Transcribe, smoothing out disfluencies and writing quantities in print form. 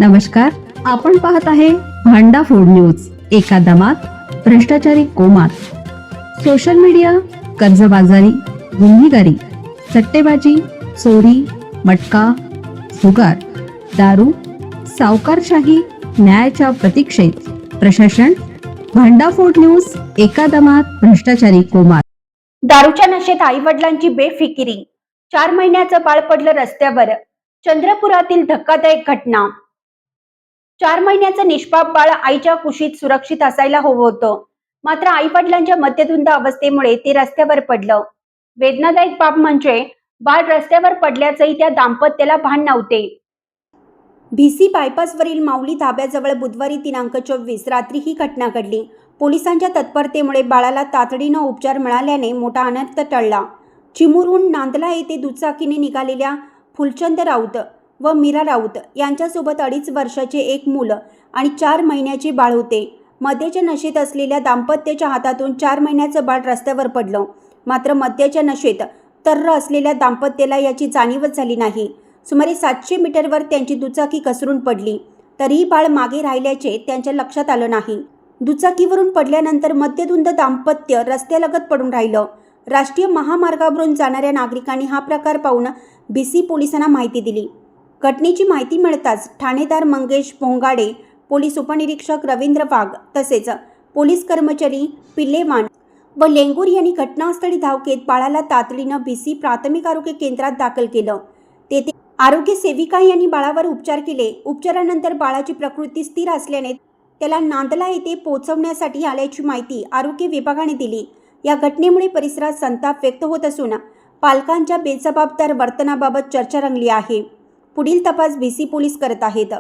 नमस्कार, आपण पाहत आहे भांडा फूड न्यूज. एका दमात भ्रष्टाचारी कोमात. सोशल मीडिया, कर्जबाजारी, गुन्हेगारी, सट्टेबाजी, चोरी, मटका, जुगार, दारू, सावकारशाही, न्यायाच्या प्रतीक्षेत प्रशासन. भांडा फूड न्यूज. एका दमात भ्रष्टाचारी कोमात. दारूच्या नशेत आई वडिलांची बेफिकिरी. 4 महिन्याचं बाळ पडलं रस्त्यावर. चंद्रपुरातील धक्कादायक घटना. 4 महिन्याचं निष्पाप बाळ आईच्या कुशीत सुरक्षित असायला हवं होतं, मात्र आई वडिलांच्या मद्यधुंद अवस्थेमुळे ते रस्त्यावर पडलं. वेदनादायक बाब म्हणजे बाळ रस्त्यावर पडल्याचंही त्या दाम्पत्याला भान नव्हते. भिसी बायपासवरील माऊली धाब्याजवळ बुधवारी दिनांक 24 रात्री ही घटना घडली. पोलिसांच्या तत्परतेमुळे बाळाला तातडीनं उपचार मिळाल्याने मोठा अनर्थ टळला. चिमूरहून नांदला येथे दुचाकीने निघालेल्या फुलचंद राऊत व मीरा राऊत यांच्यासोबत 2.5 वर्षाचे एक मूल आणि 4 महिन्याचे बाळ होते. मद्याच्या नशेत असलेल्या दाम्पत्याच्या हातातून 4 महिन्याचं बाळ रस्त्यावर पडलं. मात्र मद्याच्या नशेत तर्र असलेल्या दाम्पत्याला याची जाणीवच झाली नाही. सुमारे 700 मीटरवर त्यांची दुचाकी घसरून पडली, तरीही बाळ मागे राहिल्याचे त्यांच्या लक्षात आलं नाही. दुचाकीवरून पडल्यानंतर मद्यधुंद दाम्पत्य रस्त्यालगत पडून राहिलं. राष्ट्रीय महामार्गावरून जाणाऱ्या नागरिकांनी हा प्रकार पाहून भिसी पोलिसांना माहिती दिली. घटनेची माहिती मिळताच ठाणेदार मंगेश पोंगाडे, पोलीस उपनिरीक्षक रवींद्र वाघ तसेच पोलीस कर्मचारी पिल्लेवान व लेंगूर यांनी घटनास्थळी धाव घेत बाळाला तातडीनं भिसी प्राथमिक आरोग्य केंद्रात दाखल केलं. तेथे आरोग्य सेविका यांनी बाळावर उपचार केले. उपचारानंतर बाळाची प्रकृती स्थिर असल्याने त्याला नांदला येथे पोहोचवण्यासाठी आल्याची माहिती आरोग्य विभागाने दिली. या घटनेमुळे परिसरात संताप व्यक्त होत असून पालकांच्या बेजबाबदार वर्तनाबाबत चर्चा रंगली आहे. पुढील तपास भिसी पोलीस करत आहेत.